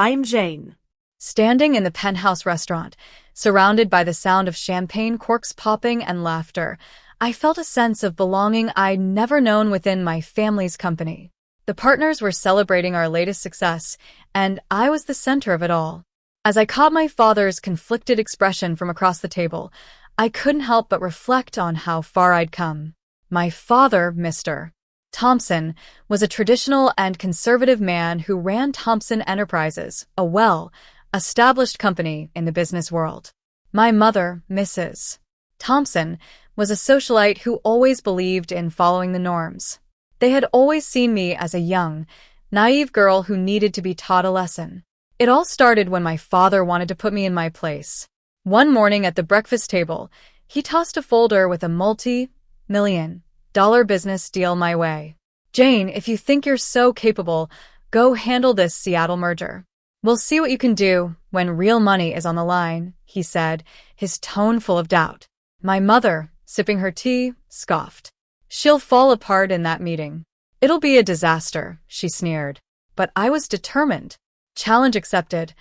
I'm Jane. Standing in the penthouse restaurant, surrounded by the sound of champagne corks popping and laughter, I felt a sense of belonging I'd never known within my family's company. The partners were celebrating our latest success, and I was the center of it all. As I caught my father's conflicted expression from across the table, I couldn't help but reflect on how far I'd come. My father, Mr. Thompson, was a traditional and conservative man who ran Thompson Enterprises, a well-established company in the business world. My mother, Mrs. Thompson, was a socialite who always believed in following the norms. They had always seen me as a young, naive girl who needed to be taught a lesson. It all started when my father wanted to put me in my place. One morning at the breakfast table, he tossed a folder with a multi-million-dollar business deal my way. "Jane, if you think you're so capable, go handle this Seattle merger. We'll see what you can do when real money is on the line," he said, his tone full of doubt. My mother, sipping her tea, scoffed. "She'll fall apart in that meeting. It'll be a disaster," she sneered. But I was determined. "Challenge accepted,"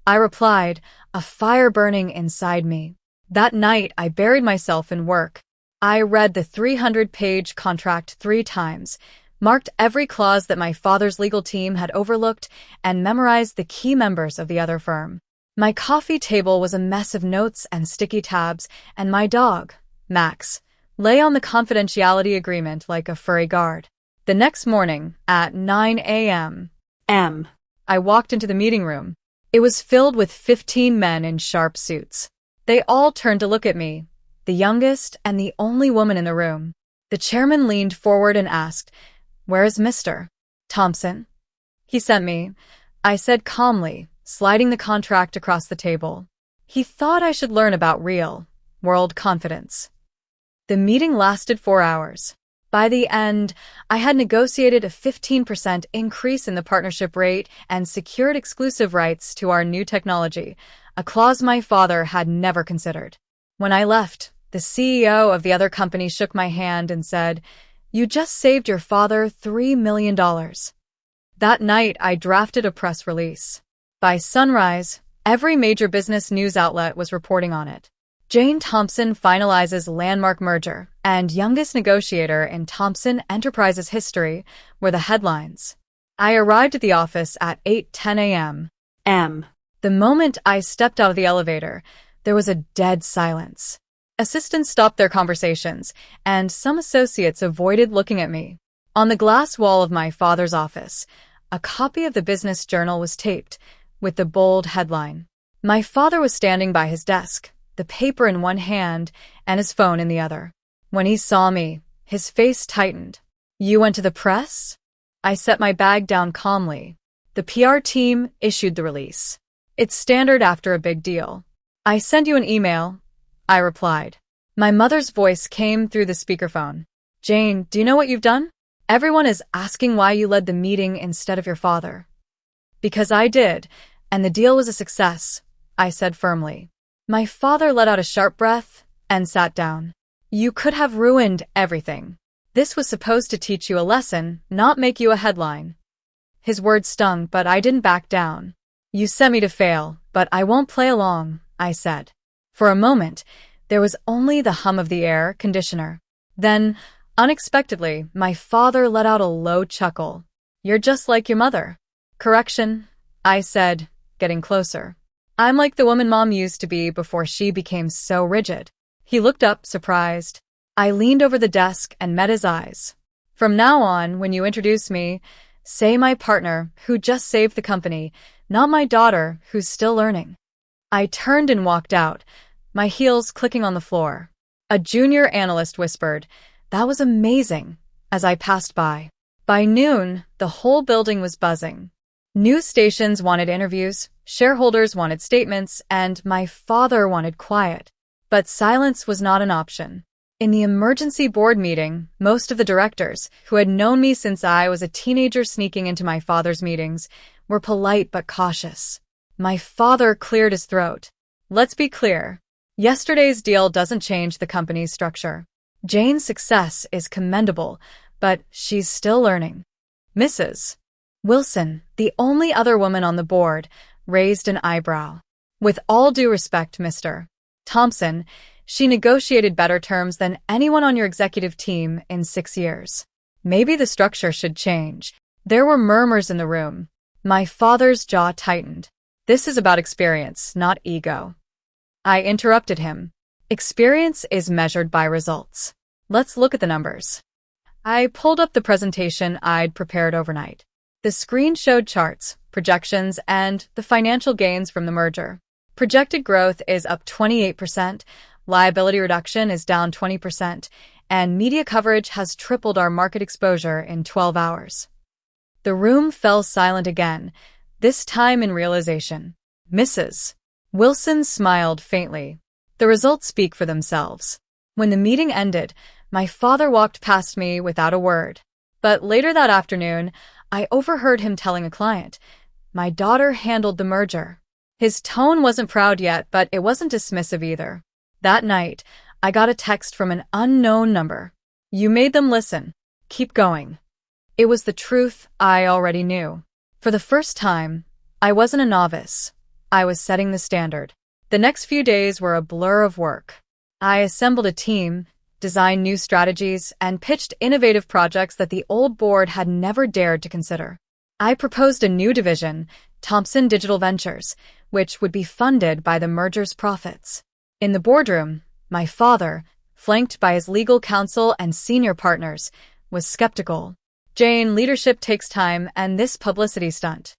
I replied, a fire burning inside me. That night, I buried myself in work. I read the 300-page contract 3 times, marked every clause that my father's legal team had overlooked, and memorized the key members of the other firm. My coffee table was a mess of notes and sticky tabs, and my dog, Max, lay on the confidentiality agreement like a furry guard. The next morning, at 9 a.m., I walked into the meeting room. It was filled with 15 men in sharp suits. They all turned to look at me, the youngest and the only woman in the room. The chairman leaned forward and asked, "Where is Mr. Thompson?" "He sent me," I said calmly, sliding the contract across the table. He thought I should learn about real-world confidence. The meeting lasted 4 hours. By the end, I had negotiated a 15% increase in the partnership rate and secured exclusive rights to our new technology, a clause my father had never considered. When I left, the CEO of the other company shook my hand and said, "You just saved your father $3 million. That night, I drafted a press release. By sunrise, every major business news outlet was reporting on it. Jane Thompson finalizes landmark merger, and youngest negotiator in Thompson Enterprises history were the headlines. I arrived at the office at 8:10 a.m. The moment I stepped out of the elevator, there was a dead silence. Assistants stopped their conversations, and some associates avoided looking at me. On the glass wall of my father's office, a copy of the business journal was taped, with the bold headline. My father was standing by his desk, the paper in one hand and his phone in the other. When he saw me, his face tightened. "You went to the press?" I set my bag down calmly. "The PR team issued the release. It's standard after a big deal." "I sent you an email," I replied. My mother's voice came through the speakerphone. "Jane, do you know what you've done? Everyone is asking why you led the meeting instead of your father." "Because I did, and the deal was a success," I said firmly. My father let out a sharp breath and sat down. "You could have ruined everything. This was supposed to teach you a lesson, not make you a headline." His words stung, but I didn't back down. "You sent me to fail, but I won't play along," I said. For a moment, there was only the hum of the air conditioner. Then, unexpectedly, my father let out a low chuckle. "You're just like your mother." "Correction," I said, getting closer. "I'm like the woman Mom used to be before she became so rigid." He looked up, surprised. I leaned over the desk and met his eyes. "From now on, when you introduce me, say my partner, who just saved the company, not my daughter, who's still learning." I turned and walked out, my heels clicking on the floor. A junior analyst whispered, "That was amazing," as I passed by. By noon, the whole building was buzzing. News stations wanted interviews, shareholders wanted statements, and my father wanted quiet. But silence was not an option. In the emergency board meeting, most of the directors, who had known me since I was a teenager sneaking into my father's meetings, were polite but cautious. My father cleared his throat. "Let's be clear. Yesterday's deal doesn't change the company's structure. Jane's success is commendable, but she's still learning. Mrs. Wilson, the only other woman on the board, raised an eyebrow. With all due respect, Mr. Thompson, she negotiated better terms than anyone on your executive team in 6 years. Maybe the structure should change. There were murmurs in the room. My father's jaw tightened. This is about experience, not ego. I interrupted him. Experience is measured by results. Let's look at the numbers. I pulled up the presentation I'd prepared overnight. The screen showed charts, projections, and the financial gains from the merger. Projected growth is up 28%, liability reduction is down 20%, and media coverage has tripled our market exposure in 12 hours. The room fell silent again, this time in realization. Mrs. Wilson smiled faintly. The results speak for themselves. When the meeting ended, my father walked past me without a word. But later that afternoon, I overheard him telling a client, "My daughter handled the merger." His tone wasn't proud yet, but it wasn't dismissive either. That night, I got a text from an unknown number. "You made them listen. Keep going." It was the truth I already knew. For the first time, I wasn't a novice. I was setting the standard. The next few days were a blur of work. I assembled a team, designed new strategies, and pitched innovative projects that the old board had never dared to consider. I proposed a new division, Thompson Digital Ventures, which would be funded by the merger's profits. In the boardroom, my father, flanked by his legal counsel and senior partners, was skeptical. "Jane, leadership takes time, and this publicity stunt."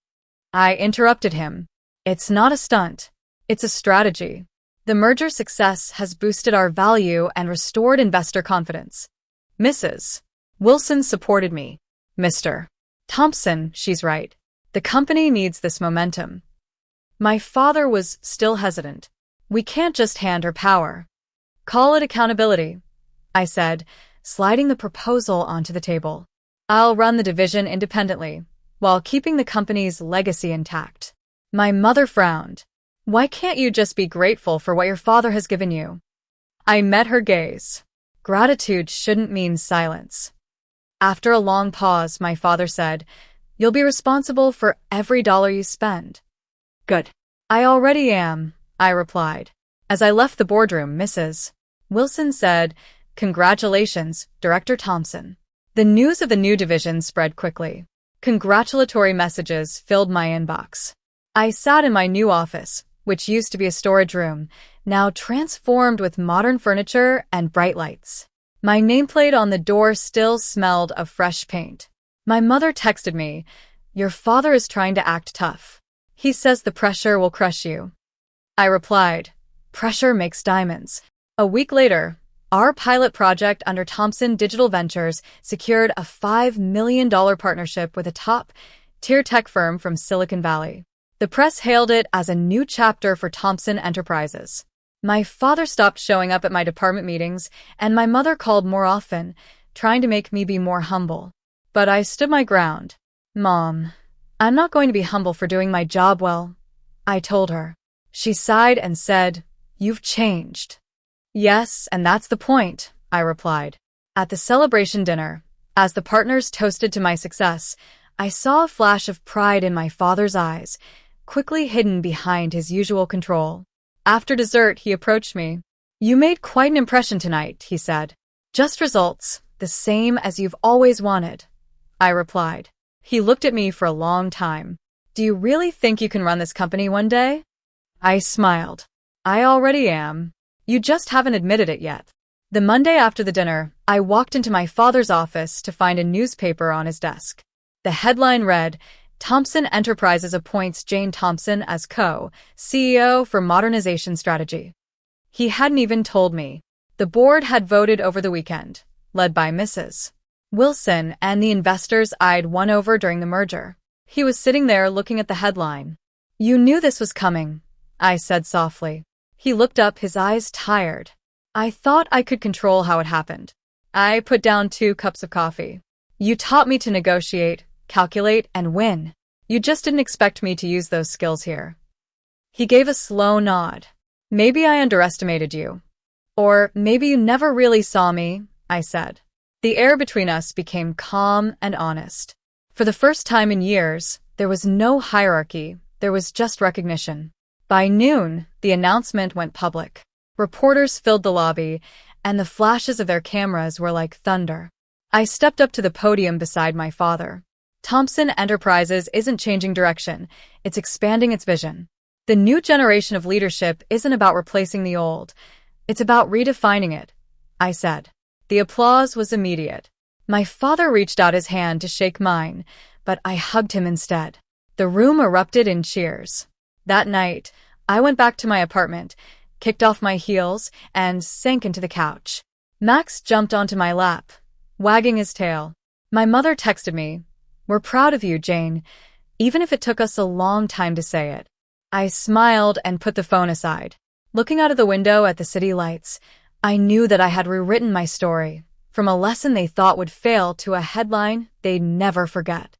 I interrupted him. "It's not a stunt. It's a strategy. The merger success has boosted our value and restored investor confidence." Mrs. Wilson supported me. "Mr. Thompson, she's right. The company needs this momentum." My father was still hesitant. "We can't just hand her power." "Call it accountability," I said, sliding the proposal onto the table. "I'll run the division independently, while keeping the company's legacy intact." My mother frowned. "Why can't you just be grateful for what your father has given you?" I met her gaze. Gratitude shouldn't mean silence. After a long pause, my father said, "You'll be responsible for every dollar you spend." "Good. I already am," I replied. As I left the boardroom, Mrs. Wilson said, "Congratulations, Director Thompson." The news of the new division spread quickly. Congratulatory messages filled my inbox. I sat in my new office, which used to be a storage room, now transformed with modern furniture and bright lights. My nameplate on the door still smelled of fresh paint. My mother texted me, "Your father is trying to act tough. He says the pressure will crush you." I replied, "Pressure makes diamonds." A week later, our pilot project under Thompson Digital Ventures secured a $5 million partnership with a top-tier tech firm from Silicon Valley. The press hailed it as a new chapter for Thompson Enterprises. My father stopped showing up at my department meetings, and my mother called more often, trying to make me be more humble. But I stood my ground. "Mom, I'm not going to be humble for doing my job well," I told her. She sighed and said, "You've changed." "Yes, and that's the point," I replied. At the celebration dinner, as the partners toasted to my success, I saw a flash of pride in my father's eyes, quickly hidden behind his usual control. After dessert, he approached me. "You made quite an impression tonight," he said. "Just results, the same as you've always wanted," I replied. He looked at me for a long time. "Do you really think you can run this company one day?" I smiled. "I already am. You just haven't admitted it yet." The Monday after the dinner, I walked into my father's office to find a newspaper on his desk. The headline read, "Thompson Enterprises appoints Jane Thompson as co-CEO for modernization strategy." He hadn't even told me. The board had voted over the weekend, led by Mrs. Wilson and the investors I'd won over during the merger. He was sitting there looking at the headline. "You knew this was coming," I said softly. He looked up, his eyes tired. "I thought I could control how it happened." I put down 2 cups of coffee. "You taught me to negotiate, calculate, and win. You just didn't expect me to use those skills here." He gave a slow nod. "Maybe I underestimated you. Or maybe you never really saw me," I said. The air between us became calm and honest. For the first time in years, there was no hierarchy, there was just recognition. By noon, the announcement went public. Reporters filled the lobby, and the flashes of their cameras were like thunder. I stepped up to the podium beside my father. Thompson Enterprises isn't changing direction, it's expanding its vision. The new generation of leadership isn't about replacing the old, it's about redefining it, I said. The applause was immediate. My father reached out his hand to shake mine, but I hugged him instead. The room erupted in cheers. That night, I went back to my apartment, kicked off my heels, and sank into the couch. Max jumped onto my lap, wagging his tail. My mother texted me, "We're proud of you, Jane, even if it took us a long time to say it." I smiled and put the phone aside. Looking out of the window at the city lights, I knew that I had rewritten my story, from a lesson they thought would fail to a headline they'd never forget.